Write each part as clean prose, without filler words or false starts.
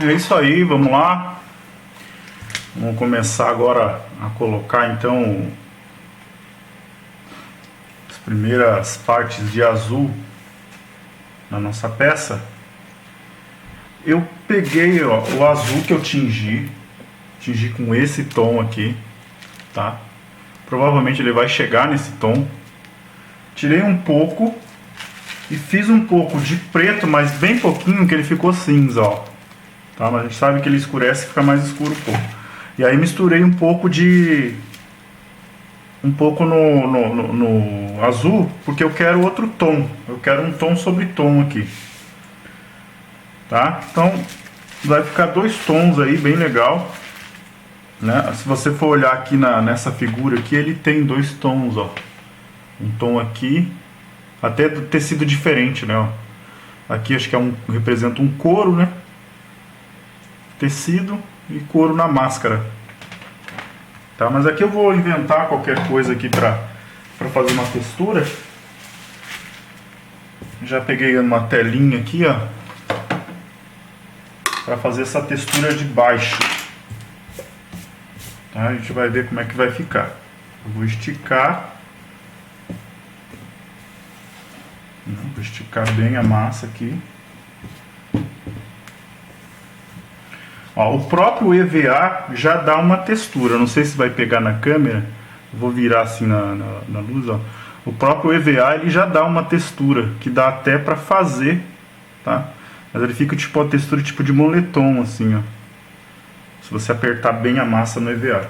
É isso aí, vamos lá. Vamos começar agora a colocar então as primeiras partes de azul na nossa peça. Eu peguei o azul que eu tingi com esse tom aqui, tá? Provavelmente ele vai chegar nesse tom. Tirei um pouco e fiz um pouco de preto, mas bem pouquinho, que ele ficou cinza, ó. Tá? Mas a gente sabe que ele escurece e fica mais escuro um pouco. E aí misturei um pouco no azul, porque eu quero outro tom. Eu quero um tom sobre tom aqui. Tá? Então vai ficar dois tons aí, bem legal. Né? Se você for olhar aqui nessa figura aqui, ele tem dois tons, ó. Um tom aqui, até do tecido diferente, né? Ó. Aqui acho que representa um couro, né? Tecido e couro na máscara. Tá? Mas aqui eu vou inventar qualquer coisa aqui para fazer uma textura. Já peguei uma telinha aqui, ó, para fazer essa textura de baixo. Tá? A gente vai ver como é que vai ficar. Eu vou esticar. Vou esticar bem a massa aqui. Ó, o próprio EVA já dá uma textura. Não sei se vai pegar na câmera. Eu vou virar assim na luz. Ó. O próprio EVA ele já dá uma textura que dá até para fazer, tá? Mas ele fica tipo uma textura tipo de moletom assim, ó. Se você apertar bem a massa no EVA.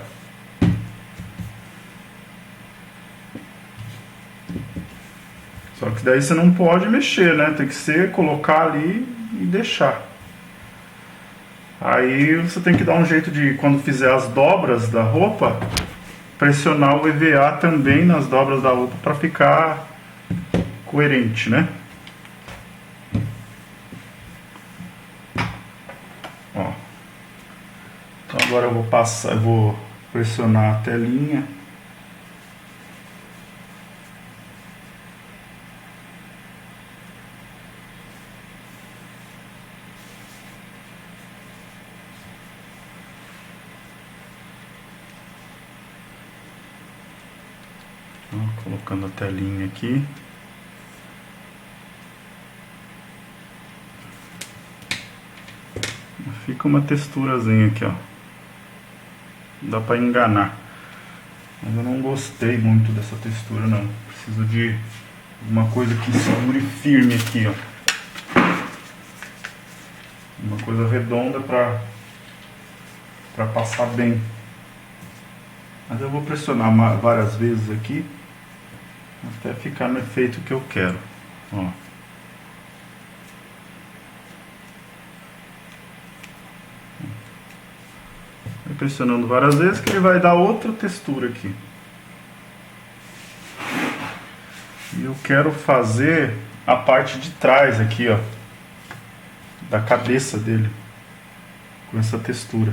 Só que daí você não pode mexer, né? Tem que ser colocar ali e deixar. Aí você tem que dar um jeito de, quando fizer as dobras da roupa, pressionar o EVA também nas dobras da roupa para ficar coerente, né? Ó. Então agora eu vou pressionar a telinha. Colocando a telinha aqui. Fica uma texturazinha aqui, ó. Dá pra enganar. Mas eu não gostei muito dessa textura, não. Preciso de uma coisa que segure firme aqui, ó. Uma coisa redonda pra passar bem. Mas eu vou pressionar várias vezes aqui até ficar no efeito que eu quero. Ó. Vai pressionando várias vezes que ele vai dar outra textura aqui. E eu quero fazer a parte de trás aqui, ó, da cabeça dele, com essa textura.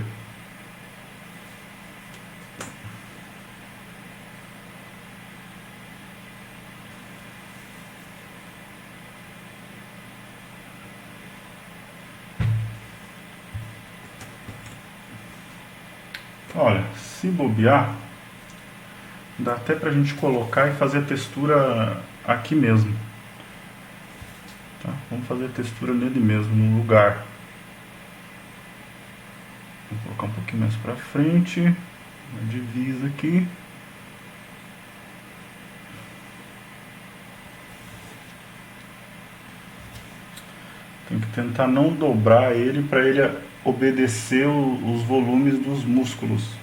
Olha, se bobear, dá até pra gente colocar e fazer a textura aqui mesmo. Tá? Vamos fazer a textura nele mesmo, no lugar. Vou colocar um pouquinho mais pra frente, uma divisa aqui. Tem que tentar não dobrar ele para ele obedecer os volumes dos músculos.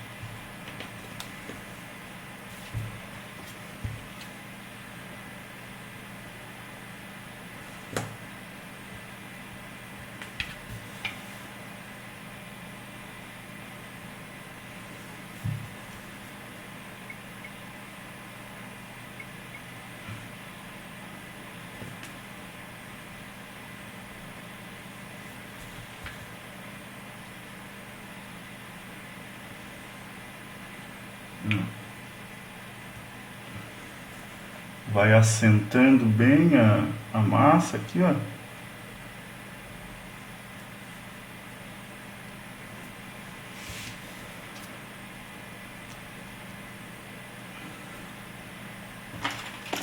Vai assentando bem a massa aqui, ó.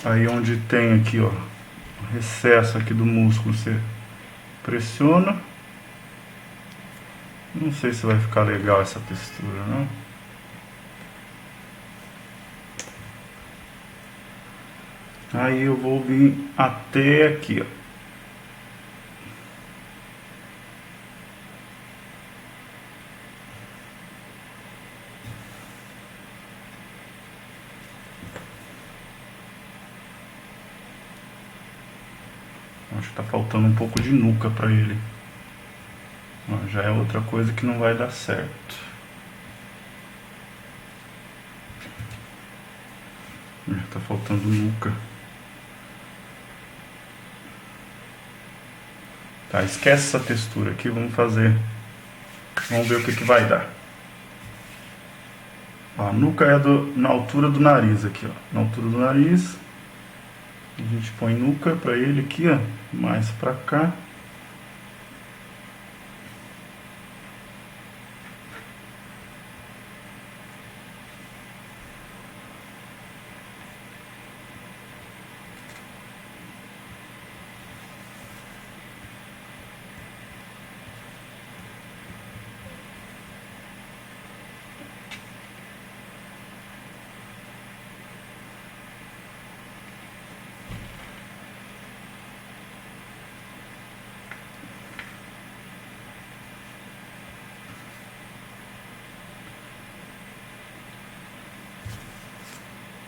Aí onde tem aqui, ó, recesso aqui do músculo, você pressiona. Não sei se vai ficar legal essa textura, não. Aí eu vou vir até aqui, ó. Acho que tá faltando um pouco de nuca pra ele. Ó, já é outra coisa que não vai dar certo. Tá faltando nuca. Tá, esquece essa textura aqui, vamos fazer. Vamos ver o que vai dar. Ó, a nuca é na altura do nariz aqui, ó. Na altura do nariz. A gente põe nuca pra ele aqui, ó. Mais pra cá.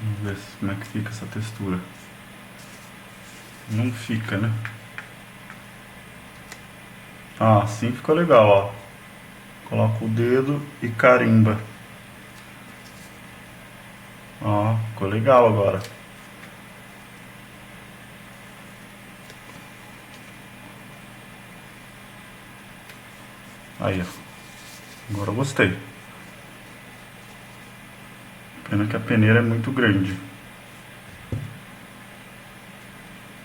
Vamos ver como é que fica essa textura. Não fica, né? Ah, assim ficou legal, ó. Coloca o dedo e carimba. Ó, ficou legal agora. Aí, ó. Agora eu gostei. Pena que a peneira é muito grande.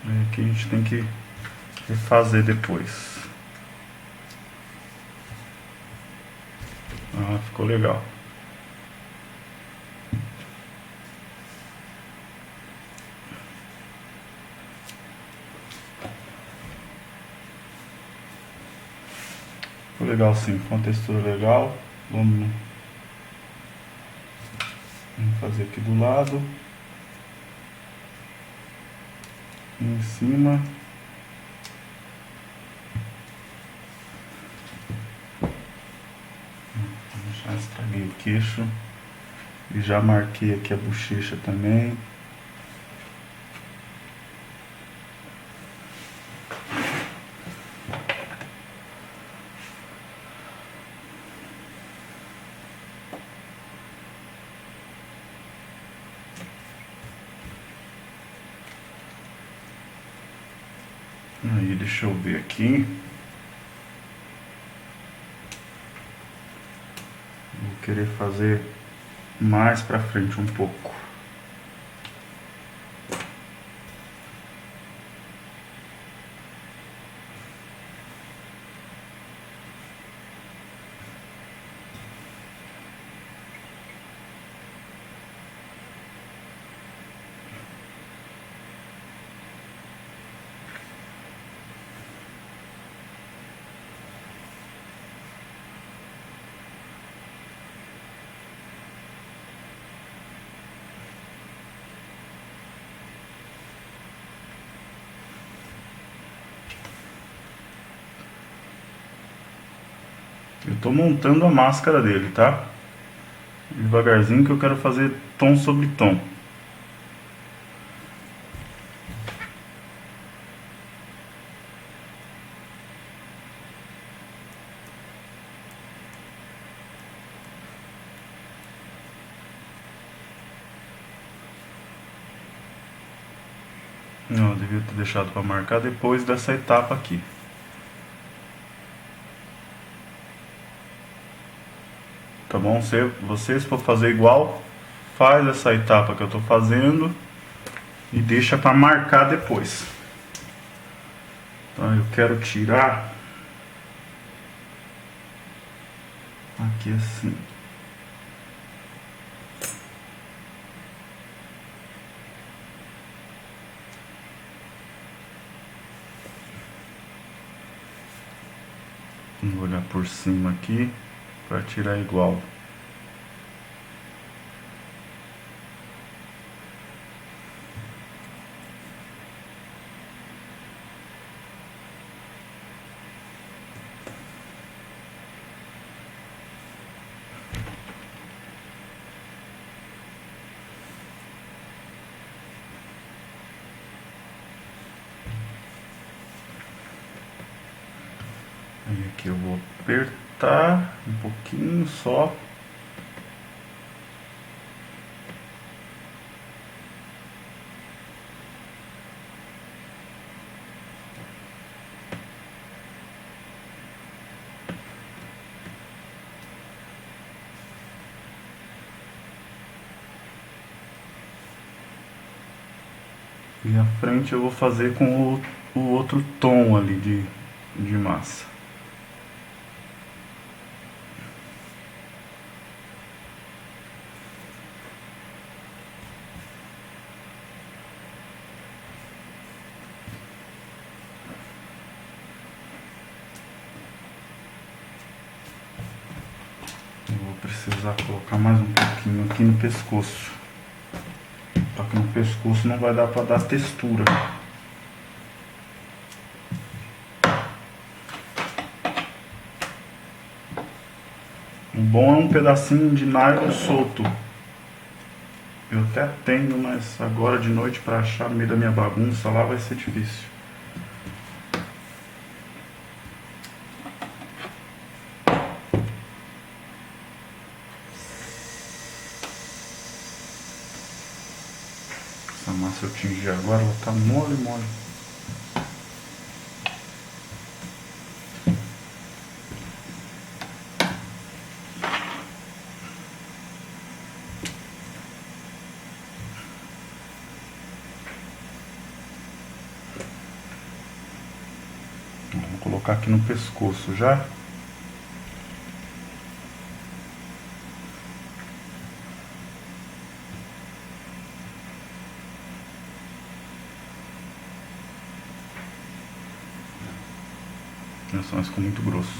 Aí aqui a gente tem que refazer depois. Ah, ficou legal. Ficou legal sim, com uma textura legal. Vamos fazer aqui do lado. Em cima. Já estraguei o queixo. E já marquei aqui a bochecha também. Aí, deixa eu ver aqui. Vou querer fazer mais pra frente um pouco. Eu tô montando a máscara dele, tá? Devagarzinho que eu quero fazer tom sobre tom. Não, eu devia ter deixado para marcar depois dessa etapa aqui. Tá bom? Vocês for fazer igual, faz essa etapa que eu tô fazendo e deixa para marcar depois. Então eu quero tirar aqui assim. Vou olhar por cima aqui para tirar igual. Aí aqui eu vou apertar um pouquinho só. E a frente eu vou fazer com o outro tom ali de massa. Eu vou precisar colocar mais um pouquinho aqui no pescoço. Só que no pescoço não vai dar para dar textura. O bom é um pedacinho de nylon solto. Eu até tenho, mas agora de noite para achar no meio da minha bagunça lá vai ser difícil. Essa massa eu tingi agora, ela tá mole, mole. Vou colocar aqui no pescoço já. Nossa, mas ficou muito grosso.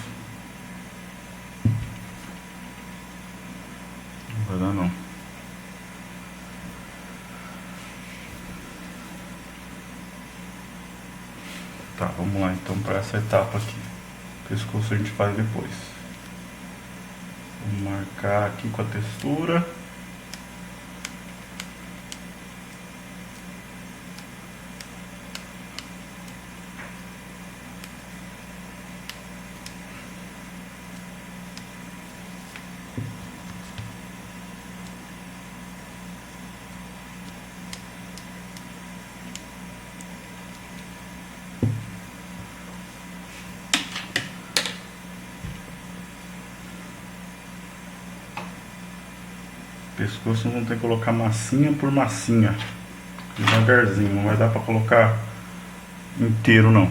Não vai dar não. Tá, vamos lá então para essa etapa aqui. O pescoço a gente faz depois. Vou marcar aqui com a textura. Pescoço não tem que colocar massinha por massinha, devagarzinho, não vai dar pra colocar inteiro não.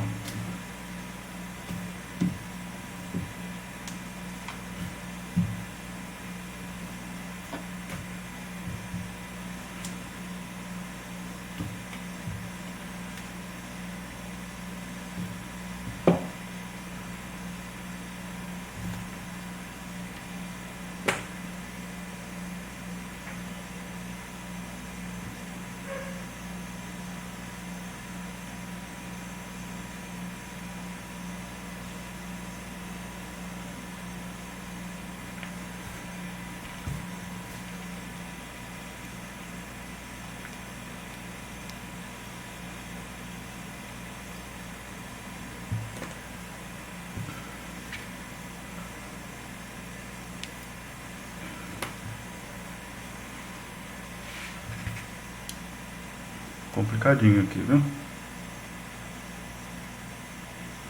Complicadinho aqui, viu?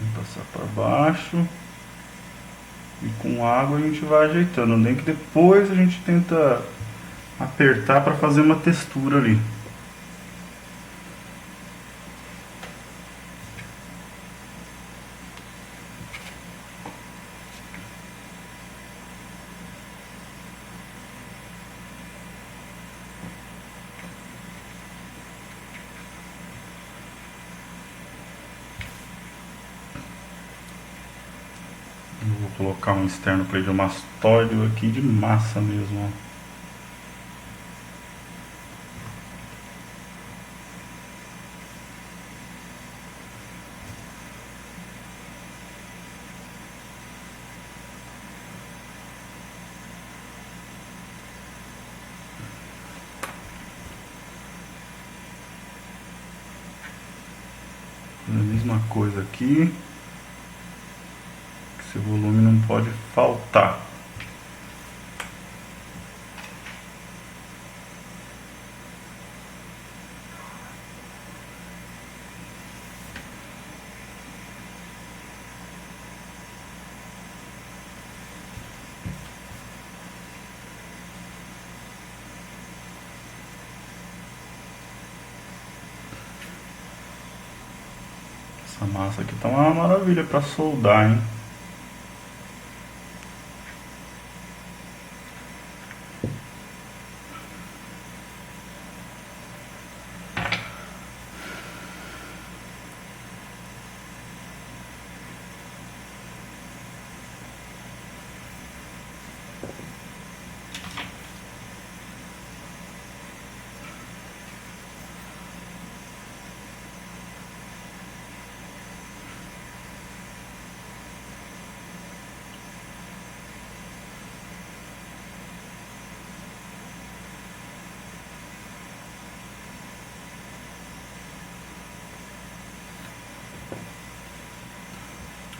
Vou passar para baixo. E com água a gente vai ajeitando. Nem que depois a gente tenta apertar para fazer uma textura ali. Eu vou colocar um externo cleidomastoide aqui de massa mesmo, ó. A mesma coisa aqui. Esse volume não pode faltar. Essa massa aqui tá uma maravilha para soldar, hein?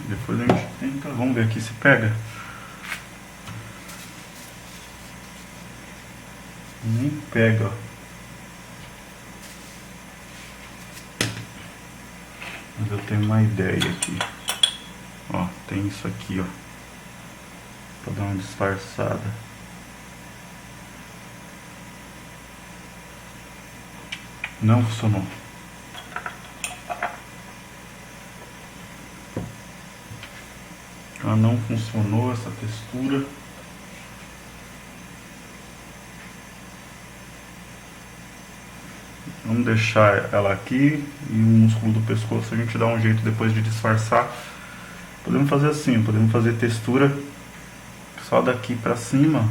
Depois a gente tenta, vamos ver aqui se pega. Nem pega, ó. Mas eu tenho uma ideia aqui. Ó, tem isso aqui, ó. Pra dar uma disfarçada. Não funcionou. Ela não funcionou, essa textura. Vamos deixar ela aqui e o músculo do pescoço a gente dá um jeito depois de disfarçar. Podemos fazer assim, podemos fazer textura só daqui pra cima.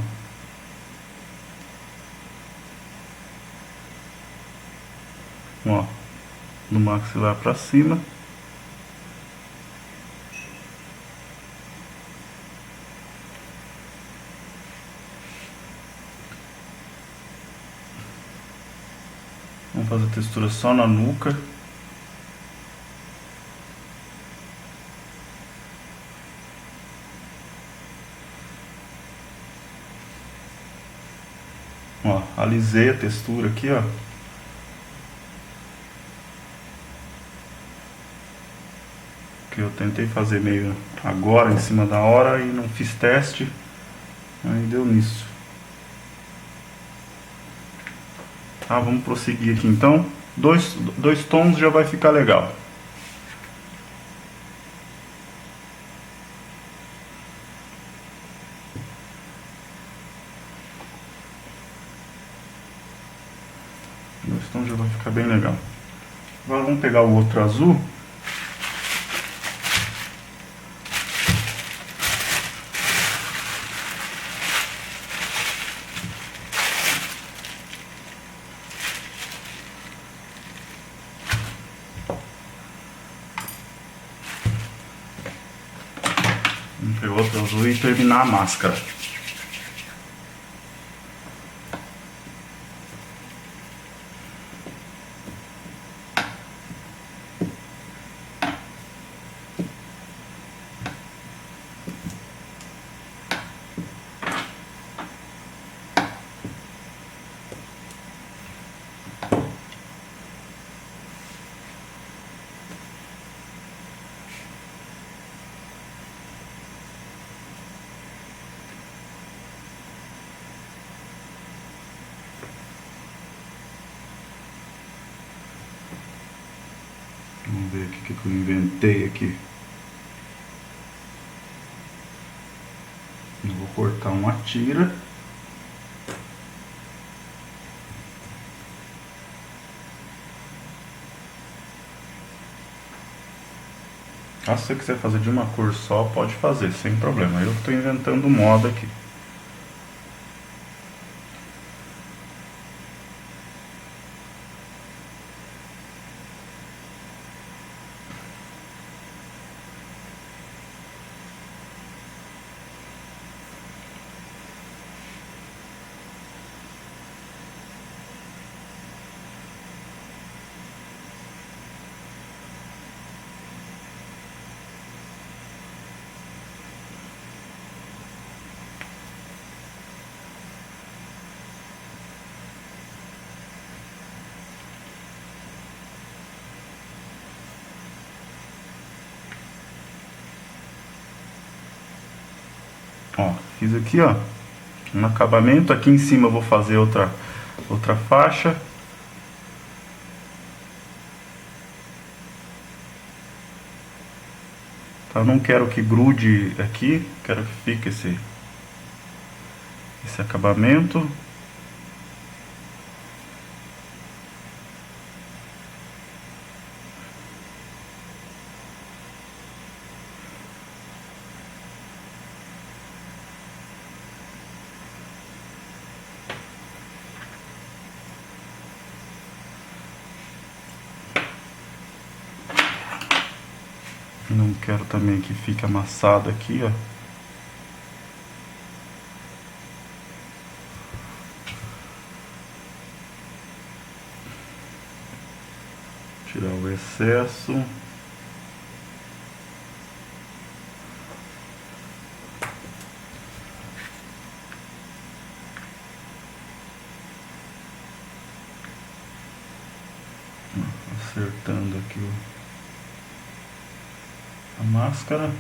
Ó, do maxilar pra cima. Vamos fazer textura só na nuca. Ó, alisei a textura aqui, ó. Que eu tentei fazer meio agora, em cima da hora, e não fiz teste. Aí deu nisso. Tá, vamos prosseguir aqui então. Dois tons já vai ficar legal. Dois tons já vai ficar bem legal. Agora vamos pegar o outro azul. Vamos pegar outro azul e terminar a máscara. Vamos ver aqui o que eu inventei aqui. Eu vou cortar uma tira. Ah, se você quiser fazer de uma cor só, pode fazer, sem problema. Eu estou inventando moda aqui. Ó, fiz aqui, ó, um acabamento. Aqui em cima eu vou fazer outra faixa. Eu não quero que grude aqui, quero que fique esse acabamento. Não quero também que fique amassado aqui, ó. Tirar o excesso. Acertando aqui a máscara.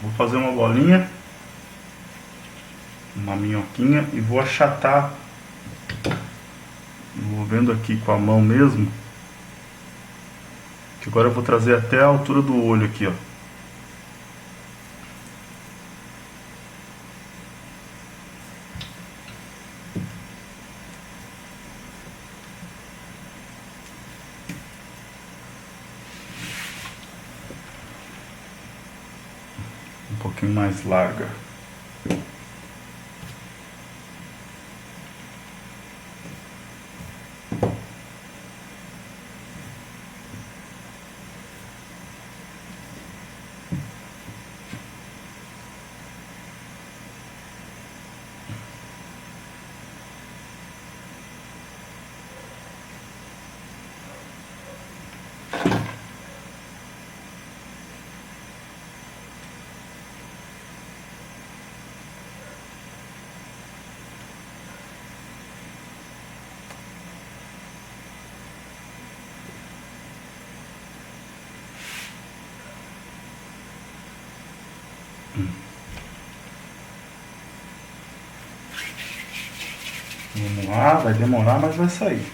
Vou fazer uma bolinha, uma minhoquinha, e vou achatar, vou vendo aqui com a mão mesmo, que agora eu vou trazer até a altura do olho aqui, ó. Um pouquinho mais larga. Vamos lá, vai demorar, mas vai sair.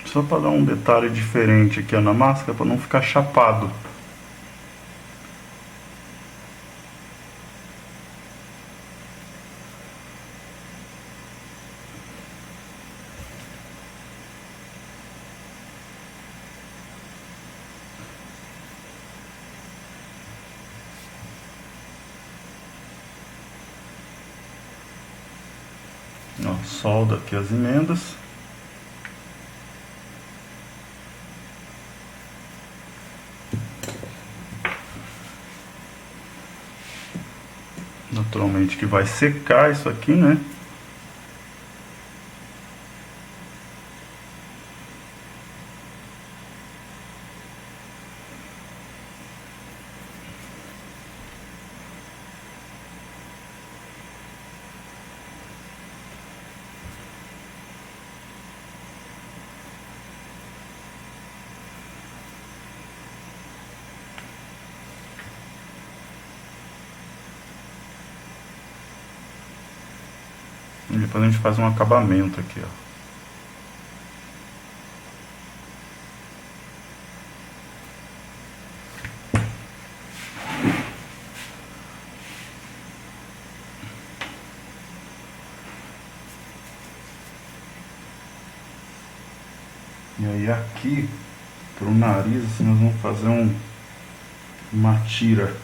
Só para dar um detalhe diferente aqui, ó, na máscara, para não ficar chapado. Ó, solda aqui as emendas. Naturalmente que vai secar isso aqui, né? E depois a gente faz um acabamento aqui, ó. E aí aqui, pro nariz, assim, nós vamos fazer uma tira.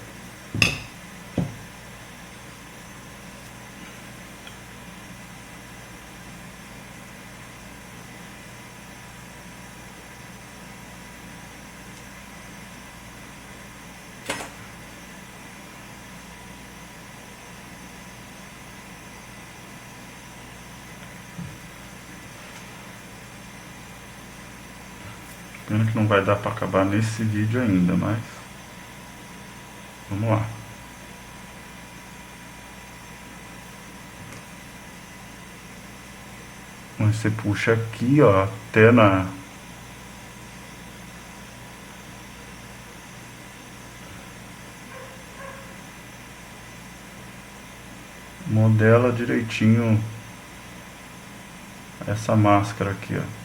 Pena que não vai dar para acabar nesse vídeo ainda, mas vamos lá. Você puxa aqui, ó, até na modela direitinho essa máscara aqui, ó.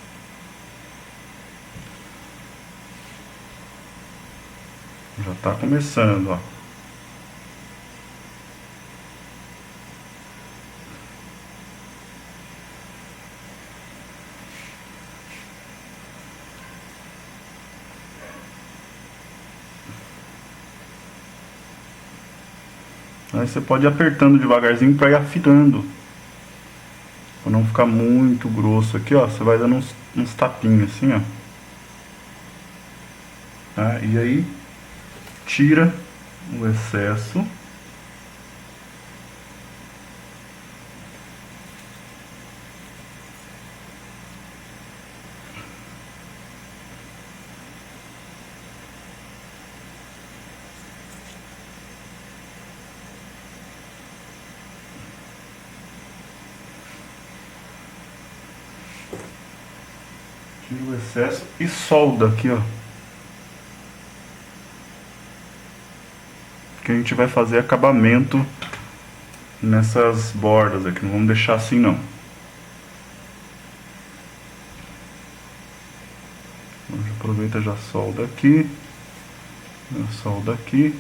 Já tá começando, ó. Aí você pode ir apertando devagarzinho para ir afinando. Para não ficar muito grosso aqui, ó. Você vai dando uns tapinhos assim, ó. Tá? E aí tira o excesso. Tira o excesso e solda aqui, ó. Que a gente vai fazer acabamento nessas bordas aqui, não vamos deixar assim não. Então, já aproveita, já solda aqui, já solda aqui.